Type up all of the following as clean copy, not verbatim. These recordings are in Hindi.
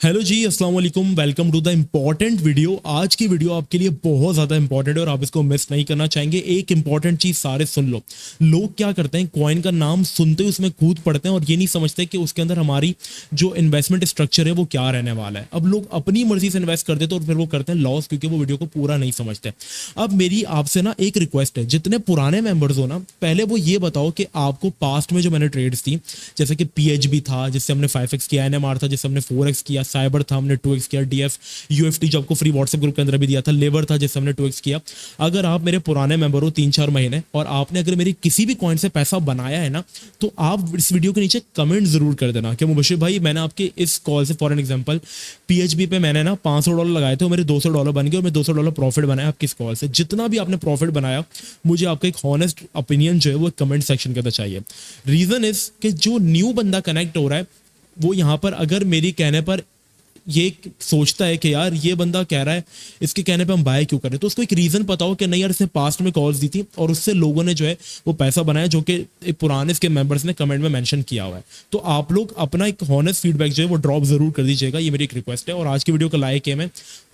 हेलो जी, अस्सलाम वालेकुम। Welcome to the important video. आज की वीडियो आपके लिए बहुत ज़्यादा इंपॉर्टेंट है और आप इसको मिस नहीं करना चाहेंगे। एक इंपॉर्टेंट चीज़ सारे सुन लो। लोग क्या करते हैं, कॉइन का नाम सुनते ही उसमें कूद पड़ते हैं और ये नहीं समझते कि उसके अंदर हमारी जो इन्वेस्टमेंट स्ट्रक्चर है वो क्या रहने वाला है। अब लोग अपनी मर्जी से इन्वेस्ट कर देते हैं और फिर वो करते हैं लॉस, क्योंकि वो वीडियो को पूरा नहीं समझते। अब मेरी आपसे ना एक रिक्वेस्ट है, जितने पुराने मेंबर्स हो ना, पहले वो ये बताओ कि आपको पास्ट में जो मैंने ट्रेड्स थी, जैसे कि पीएचबी था जिससे हमने 5x किया, एनएमआर था जिससे हमने 4x किया, साइबर था हमने 2x किया, डीएफ यूएफटी जो आपको फ्री व्हाट्सएप ग्रुप के अंदर भी दिया था, लेवर था जिससे हमने 2x किया। अगर आप मेरे पुराने मेंबर हो 3-4 महीने और आपने अगर मेरी किसी भी कॉइन से पैसा बनाया है ना, तो आप इस वीडियो के नीचे कमेंट जरूर कर देना कि मुबशिर भाई, मैंने आपके इस कॉल से फॉर एन एग्जांपल पीएचबी पे मैंने ना $500 लगाए थे और मेरे $200 बन गए और मैं $200 प्रॉफिट बनाया आपकी इस कॉल से। जितना भी आपने प्रॉफिट बनाया, मुझे आपका एक हॉनेस्ट ओपिनियन जो है वो कमेंट सेक्शन के अंदर चाहिए। रीजन इज कि जो न्यू बंदा कनेक्ट हो रहा है वो यहाँ पर अगर मेरी कहने पर ये सोचता है कि यार ये बंदा कह रहा है, इसके कहने पे हम बाय क्यों करें, तो उसको एक रीजन पता हो कि नहीं यार, इसने पास्ट में कॉल्स दी थी और उससे लोगों ने जो है वो पैसा बनाया, जो कि एक पुराने इसके मेंबर्स ने कमेंट में मेंशन किया हुआ है। तो आप लोग अपना एक हॉनेस्ट फीडबैक जो है वो ड्रॉप जरूर कर दीजिएगा, ये मेरी एक रिक्वेस्ट है। और आज की वीडियो का लाइक है मैं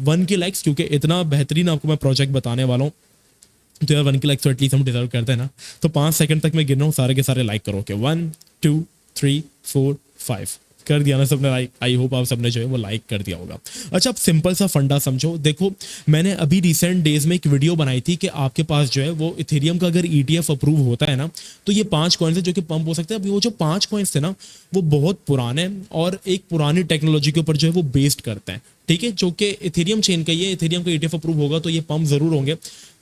1 के लाइक्स, क्योंकि इतना बेहतरीन आपको मैं प्रोजेक्ट बताने वाला हूँ, तो यार 1 के लाइक्स तो एटलीस्ट हम डिजर्व करते हैं ना। तो 5 सेकंड तक मैं गिन रहा हूँ, सारे के सारे लाइक करो। ओके, 1 2 3 4 5 कर दिया ना सबने लाइक। आई होप आप सबने जो है वो लाइक कर दिया होगा। अच्छा, आप सिंपल सा फंडा समझो। देखो, मैंने अभी रिसेंट डेज में एक वीडियो बनाई थी कि आपके पास जो है वो इथेरियम का अगर ईटीएफ अप्रूव होता है ना, तो ये 5 कॉइन्स है जो कि पंप हो सकते हैं। अभी वो जो 5 कॉइन्स थे ना, वो बहुत पुराने और एक पुरानी टेक्नोलॉजी के ऊपर जो है वो बेस्ड करते हैं, ठीक है, जो कि इथेरियम चेन का ये इथेरियम का ईटीएफ अप्रूव होगा तो ये पंप जरूर होंगे।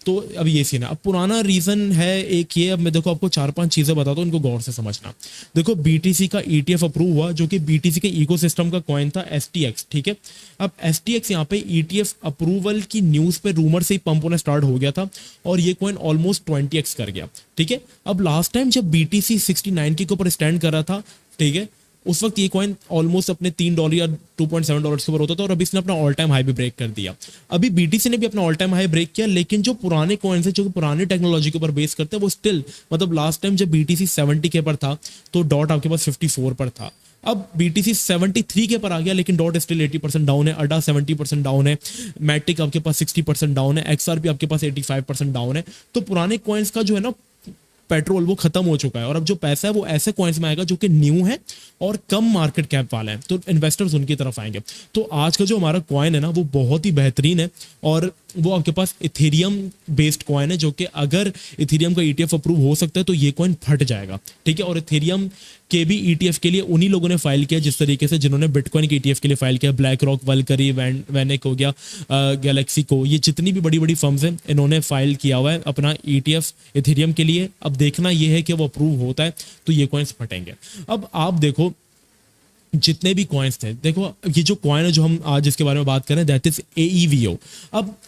तो अब ये सीन है। अब पुराना रीजन है एक ये। अब मैं देखो आपको 4-5 चीजें बताता हूँ, इनको गौर से समझना। देखो, बीटीसी का ईटीएफ अप्रूव हुआ, जो कि बीटीसी के इकोसिस्टम का कॉइन था एसटीएक्स, ठीक है। अब एसटीएक्स यहाँ पे ईटीएफ अप्रूवल की न्यूज पे रूमर से ही पंप होना स्टार्ट हो गया था और ये कॉइन ऑलमोस्ट 20x कर गया, ठीक है। अब लास्ट टाइम जब बीटीसी 69 के ऊपर स्टैंड कर रहा था, ठीक है, उस वक्त ये कॉइन ऑलमोस्ट अपने $3 या $2.7 के ऊपर होता था और अभी इसने अपना ऑल टाइम हाई भी ब्रेक कर दिया। अभी बीटीसी ने भी अपना ऑल टाइम हाई ब्रेक किया, लेकिन जो पुराने कॉइन्स है जो कि पुरानी टेक्नोलॉजी के ऊपर बेस करते हैं, वो स्टिल, मतलब लास्ट टाइम जब बीटीसी 70 के पर था तो डॉट आपके पास 54 पर था। अब बीटीसी 73 के पर आ गया, लेकिन डॉट स्टिल 80% डाउन है, अडा 70% डाउन है, मैटिक आपके पास 60% डाउन है, एक्सआरपी आपके पास 85% डाउन है। तो पुराने कॉइन्स का जो है ना पेट्रोल वो खत्म हो चुका है और अब जो पैसा है वो ऐसे कॉइन्स में आएगा जो कि न्यू है और कम मार्केट कैप वाला है, तो इन्वेस्टर्स उनकी तरफ आएंगे। तो आज का जो हमारा कॉइन है ना वो बहुत ही बेहतरीन है और वो आपके पास इथेरियम बेस्ड कॉइन है, जो कि अगर इथेरियम का ईटीएफ अप्रूव हो सकता है तो ये कॉइन फट जाएगा, ठीक है। और इथेरियम के भी ईटीएफ के लिए उन्हीं लोगों ने फाइल किया जिस तरीके से जिन्होंने बिटकॉइन के ईटीएफ के लिए फाइल किया। ब्लैक रॉक, वल्करी, वैनिक हो गया, गैलेक्सी को, ये जितनी भी बड़ी बड़ी फर्म्स हैं इन्होंने फाइल किया हुआ है अपना ईटीएफ इथेरियम के लिए। अब देखना ये है कि वो अप्रूव होता है तो ये कॉइन्स फटेंगे। अब आप देखो जितने भी कॉइन्स थे, देखो ये जो कॉइन है जो हम आज इसके बारे में बात कर रहे हैं, दैट इज AEVO।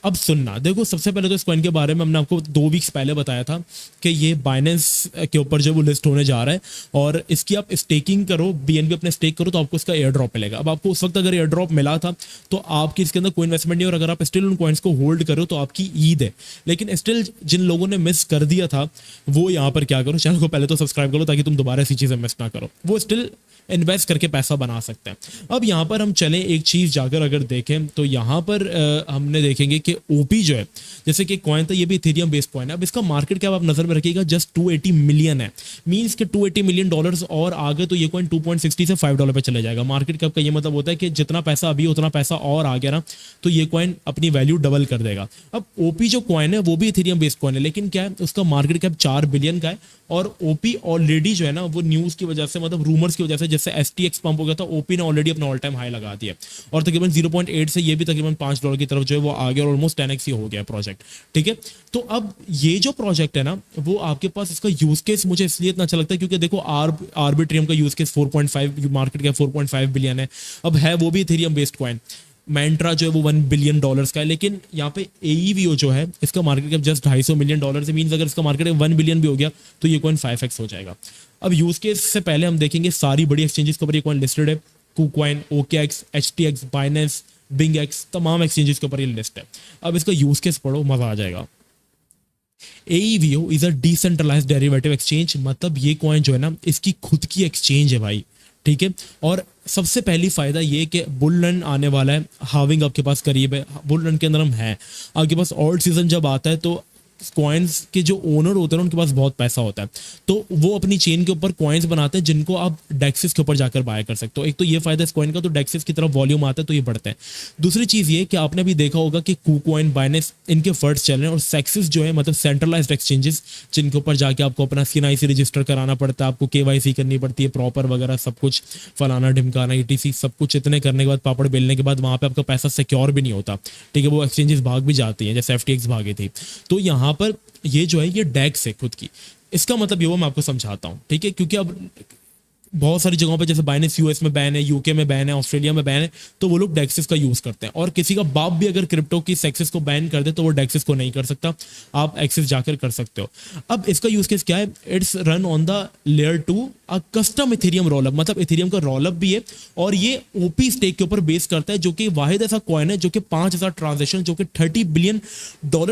अब सुनना, देखो सबसे पहले तो इस कॉइन के बारे में हमने आपको 2 वीक्स पहले बताया था कि ये बाइनेंस के ऊपर जो वो लिस्ट होने जा रहा है और इसकी आप स्टेकिंग करो, BNB अपने स्टेक करो तो आपको इसका एयर ड्रॉप मिलेगा। अब आपको उस वक्त अगर एयर ड्रॉप मिला था तो आपकी इसके अंदर कोई इन्वेस्टमेंट नहीं, और अगर आप स्टिल उन कॉइन्स को होल्ड करो तो आपकी ईद है। लेकिन स्टिल जिन लोगों ने मिस कर दिया था वो यहाँ पर क्या करो, चैनल को पहले तो सब्सक्राइब करो ताकि तुम दोबारा ऐसी चीजें मिस ना करो, वो स्टिल इन्वेस्ट करके पैसा बना सकते हैं। अब यहाँ पर हम चलें एक चीज जाकर अगर देखें तो यहाँ पर हमने देखेंगे कि ओपी जो है, जैसे कि कॉइन था, ये भी इथेरियम बेस्ड कॉइन है। अब इसका मार्केट कैप आप नजर में रखिएगा जस्ट 280 मिलियन है, मींस के $280 मिलियन और आगे तो ये कॉइन 2.60 से $5 पे चले जाएगा। मार्केट कैप का ये मतलब होता है कि जितना पैसा अभी उतना पैसा और आ गया ना तो ये कॉइन अपनी वैल्यू डबल कर देगा। अब ओपी जो कॉइन है वो भी इथेरियम बेस्ड कॉइन है, लेकिन क्या है, उसका मार्केट कैप 4 बिलियन का है और ओपी ऑलरेडी जो है ना वो न्यूज की वजह से, मतलब रूमर्स की वजह से, जैसे एसटीएक्स पंप हो गया था, ओपी ने ऑलरेडी अपना ऑल टाइम हाई लगा दिया और तकरीबन 0.8 से ये भी तकरीबन $5 की तरफ जो है वो आ गया और ऑलमोस्ट 10x ही हो गया प्रोजेक्ट, ठीक है। तो अब ये जो प्रोजेक्ट है ना वो आपके पास, इसका यूज केस मुझे इसलिए इतना अच्छा लगता है क्योंकि देखो आर्बिट्रियम का use case 4.5, market cap 4.5 billion है। अब है वो भी इथेरियम बेस्ड कॉइन। मैंट्रा जो है वो $1 बिलियन का है, लेकिन यहाँ पे AEVO जो है इसका मार्केट कैप जस्ट $250 मिलियन है। मींस अगर इसका मार्केट कैप 1 बिलियन भी हो गया तो ये कॉइन 5x हो जाएगा। अब यूज केस से पहले हम देखेंगे सारी बड़ी एक्सचेंजेस के ऊपर ये कॉइन लिस्टेड है। KuCoin, OKX, HTX, बाइनेंस, बिंगएक्स, तमाम एक्सचेंजेस के ऊपर ये लिस्ट है। अब इसका यूज केस पढ़ो, मजा आ जाएगा। AEVO is a decentralised derivative exchange, मतलब ये कॉइन जो है ना इसकी खुद की एक्सचेंज है भाई, ठीक है। और सबसे पहली फायदा ये कि बुल रन आने वाला है, हाविंग आपके पास करीब है, बुल रन के अंदर हम हैं, आपके पास ऑल्ट सीजन जब आता है तो कॉइन्स के जो ओनर होते हैं उनके पास बहुत पैसा होता है, तो वो अपनी चेन के ऊपर कॉइन्स बनाते हैं जिनको आप डेक्सिस के ऊपर जाकर बाय कर सकते हो। एक तो ये फायदा इस कॉइन का, तो डेक्सिस की तरफ वॉल्यूम आता है तो ये बढ़ते हैं। दूसरी चीज ये कि आपने भी देखा होगा कि KuCoin, बाइनेंस इनके फर्स्ट चल रहे हैं, और सेक्सिस जो है मतलब सेंट्रलाइज्ड एक्सचेंजेस जिनके ऊपर जाके आपको अपना CNIC रजिस्टर कराना पड़ता है, आपको KYC करनी पड़ती है प्रॉपर वगैरह सब कुछ, फलाना ढिमकाना ETC सब कुछ, इतने करने के बाद पापड़ बेलने के बाद वहां पे आपका पैसा सिक्योर भी नहीं होता, ठीक है, वो एक्सचेंजेस भाग भी जाती हैं जैसे FTX भागी थी। तो यहाँ पर ये जो है ये डेक्स है खुद की। इसका मतलब ये वो मैं आपको समझाता हूं, ठीक है, क्योंकि अब बहुत सारी जगहों पे जैसे बाइनेंस US में बैन है, UK में बैन है, ऑस्ट्रेलिया में बैन है, तो वो लोग डेक्सिस का यूज करते हैं। और किसी का बाप भी अगर क्रिप्टो की सेक्सिस को बैन कर दे तो वो डेक्सिस को नहीं कर सकता, आप एक्सिस जाकर कर सकते हो। अब इसका यूज केस क्या है, it's run on the layer 2 a custom Ethereum rollup, मतलब इथेरियम का रोलअप भी है, और ये OP स्टेक के ऊपर बेस करता है, जो कि वाहिद ऐसा कॉइन है जो कि 5000 ट्रांजेक्शन, जो कि $30 बिलियन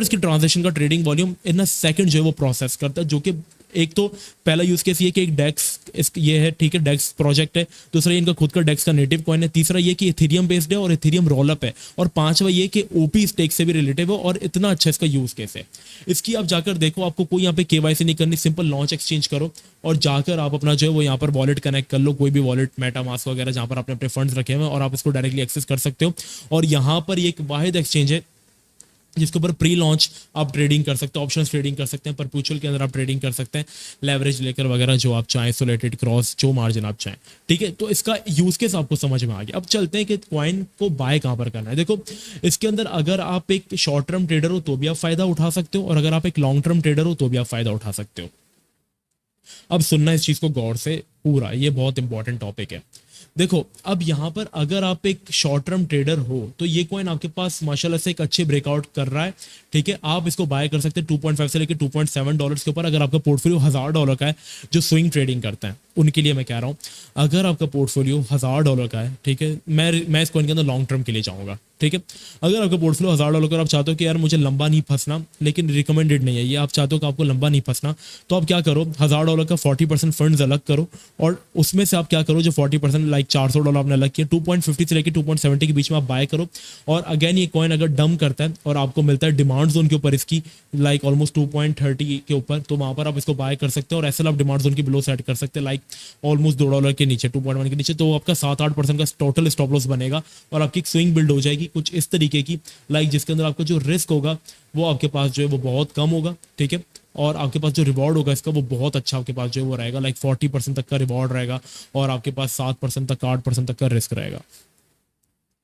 की ट्रांजेक्शन का trading volume in a second जो है वो प्रोसेस करता है। जो कि एक तो पहला यूज केस ये कि एक डेक्स ये है, ठीक है, डेक्स प्रोजेक्ट है। दूसरा ये इनका खुद का डेक्स का नेटिव कॉइन है। तीसरा ये कि इथेरियम बेस्ड है और इथेरियम रोलअप है। और पांचवा ये कि OP स्टेक से भी रिलेटिव है, और इतना अच्छा इसका यूज केस है। इसकी आप जाकर देखो, आपको कोई यहाँ पे KYC नहीं करनी, सिंपल लॉन्च एक्सचेंज करो और जाकर आप अपना जो है वो यहाँ पर वॉलेट कनेक्ट कर लो, कोई भी वॉलेट, मेटामास्क वगैरह, जहाँ पर आपने अपने फंड्स रखे हुए हैं, और आप इसको डायरेक्टली एक्सेस कर सकते हो। और यहाँ पर ये एक वाहिद एक्सचेंज है जिसके ऊपर प्री लॉन्च आप ट्रेडिंग कर सकते हैं, ऑप्शंस ट्रेडिंग कर सकते हैं, परपेचुअल के अंदर आप ट्रेडिंग कर सकते हैं, लेवरेज लेकर वगैरह जो आप चाहें, सोलेटेड क्रॉस, जो मार्जिन आप चाहें, ठीक है। तो इसका यूज केस आपको समझ में आ गया। अब चलते हैं कि कॉइन को बाय कहां पर करना है। देखो, इसके अंदर अगर आप एक शॉर्ट टर्म ट्रेडर हो तो भी आप फायदा उठा सकते हो, और अगर आप एक लॉन्ग टर्म ट्रेडर हो तो भी आप फायदा उठा सकते हो। अब सुनना इस चीज को गौर से पूरा, ये बहुत इंपॉर्टेंट टॉपिक है। देखो, अब यहां पर अगर आप एक शॉर्ट टर्म ट्रेडर हो तो ये कॉइन आपके पास माशाल्लाह से एक अच्छे ब्रेकआउट कर रहा है, ठीक है। आप इसको बाय कर सकते हैं 2.5 से लेकर $2.7 के ऊपर, अगर आपका पोर्टफोलियो $1000 का है। जो स्विंग ट्रेडिंग करते हैं उनके लिए मैं कह रहा हूं, अगर आपका पोर्टफोलियो $1000 का है, ठीक है, मैं इस कॉइन के अंदर लॉन्ग टर्म के लिए जाऊंगा, ठीक है। अगर आपका पोर्टफोलियो $1000 का, आप चाहते हो कि यार मुझे लंबा नहीं फंसना, लेकिन रिकमेंडेड नहीं है ये, आप चाहते हो कि आपको लंबा नहीं फंसना, तो आप क्या करो, $1000 का 40% फंड्स अलग करो, और उसमें से आप क्या करो, जो 40% लाइक $400 आपने अलग किया, 2.50 से लेकर 2.70 के बीच में आप बाय करो। और अगेन ये कॉइन अगर डम करता है और आपको मिलता है डिमांड जोन के ऊपर इसकी लाइक ऑलमोस्ट 2.30 के ऊपर, तो वहां पर आप इसको बाय कर सकते हो, और SL आप डिमांड जोन की बिलो सेट कर सकते हैं, लाइक ऑलमोस्ट $2 के नीचे, 2.1 के नीचे, तो आपका 7-8% का टोटल स्टॉप लॉस बनेगा, और आपकी एक स्विंग बिल्ड हो जाएगी कुछ इस तरीके की, लाइक जिसके अंदर आपका जो रिस्क होगा वो आपके पास जो है वो बहुत कम होगा, ठीक है, और आपके पास जो रिवॉर्ड होगा इसका वो बहुत अच्छा आपके पास जो है वो रहेगा, लाइक 40% तक का रिवॉर्ड रहेगा, और आपके पास 7% तक, 8% तक का रिस्क रहेगा।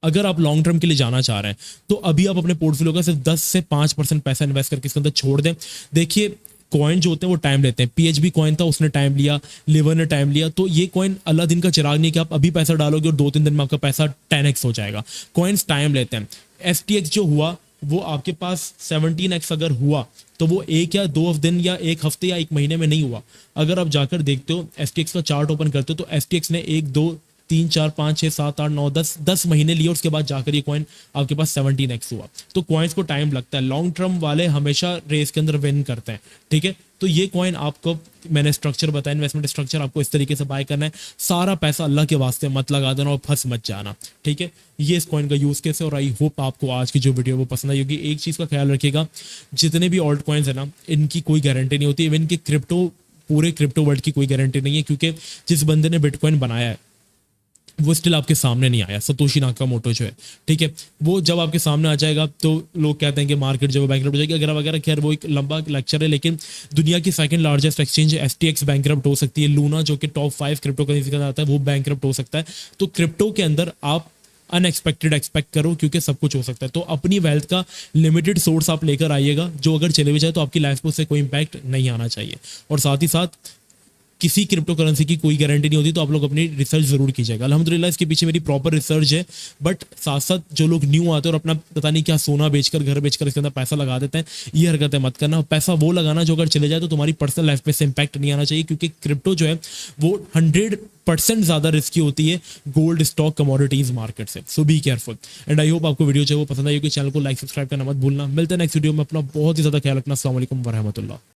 अगर आप लॉन्ग टर्म के लिए जाना चाह रहे हैं तो अभी आप अपने पोर्टफोलियो का सिर्फ 10 से 5% पैसा इन्वेस्ट करके इसके अंदर छोड़ दें। देखिए, कॉइन जो होते हैं वो टाइम लेते हैं। PHB कॉइन था, उसने टाइम लिया, लिवर ने टाइम लिया, तो ये कॉइन अल्लाह दिन का चिराग नहीं कि आप अभी पैसा डालोगे और 2-3 दिन में आपका पैसा 10x हो जाएगा। कॉइन्स टाइम लेते हैं। FTX जो हुआ वो आपके पास 17x अगर हुआ तो वो 1 या 2 दिन या 1 हफ्ते या 1 महीने में नहीं हुआ। अगर आप जाकर देखते हो, FTX का चार्ट ओपन करते हो, तो FTX ने 1, 2, 3, 4, 5, 6, 7, 8, 9, 10 महीने लिए, उसके बाद जाकर ये कॉइन आपके पास 17x हुआ। तो कॉइन्स को टाइम लगता है। लॉन्ग टर्म वाले हमेशा रेस के अंदर विन करते हैं, ठीक है। तो ये कॉइन आपको मैंने स्ट्रक्चर बताया, इन्वेस्टमेंट स्ट्रक्चर आपको इस तरीके से बाय करना है। सारा पैसा अल्लाह के वास्ते मत लगा देना और फंस मत जाना, ठीक है। ये इस कॉइन का यूज केस है, और आई होप आपको आज की जो वीडियो वो पसंद आई होगी। एक चीज का ख्याल रखिएगा, जितने भी ऑल्ट कॉइन्स है ना, इनकी कोई गारंटी नहीं होती। इवन की पूरे क्रिप्टो वर्ल्ड की कोई गारंटी नहीं है, क्योंकि जिस बंदे ने बिटकॉइन बनाया है वो स्टिल आपके सामने नहीं आया, सतोशी नाकामोटो जो है, ठीक है। वो जब आपके सामने आ जाएगा तो लोग कहते हैं कि मार्केट जो है बैंकरप्ट हो जाएगी वगैरह वगैरह। खैर वो एक लंबा लेक्चर है, लेकिन दुनिया की second largest exchange FTX bankrupt हो सकती है। लूना जो कि टॉप 5 क्रिप्टो करेंसी का आता है वो बैंकरप्ट हो सकता है। तो क्रिप्टो के अंदर आप अनएक्सपेक्टेड एक्सपेक्ट करो, क्योंकि सब कुछ हो सकता है। तो अपनी वेल्थ का लिमिटेड सोर्स आप लेकर आइएगा, जो अगर चले भी जाए तो आपकी लाइफ में उससे कोई इंपैक्ट नहीं आना चाहिए। और साथ ही साथ किसी क्रिप्टो करेंसी की कोई गारंटी नहीं होती, तो आप लोग अपनी रिसर्च जरूर कीजिएगा। अल्हम्दुलिल्लाह इसके पीछे मेरी प्रॉपर रिसर्च है, बट साथ साथ जो लोग न्यू आते हैं और अपना पता नहीं क्या सोना बेचकर, घर बेचकर इसके अंदर पैसा लगा देते हैं, ये हरकतें मत करना। पैसा वो लगाना जो अगर चले जाए तो तुम्हारी पर्सनल लाइफ पे से इंपैक्ट नहीं आना चाहिए, क्योंकि क्रिप्टो जो है वो 100% ज्यादा रिस्की होती है गोल्ड, स्टॉक, कमोडिटीज मार्केट से। So be careful. And I hope आपको वीडियो जो है वो पसंद आई होगी। चैनल को लाइक, सब्सक्राइब करना मत भूलना। मिलते हैं नेक्स्ट वीडियो में। अपना बहुत ही ज्यादा ख्याल रखना। अस्सलाम वालेकुम वरहमतुल्लाह।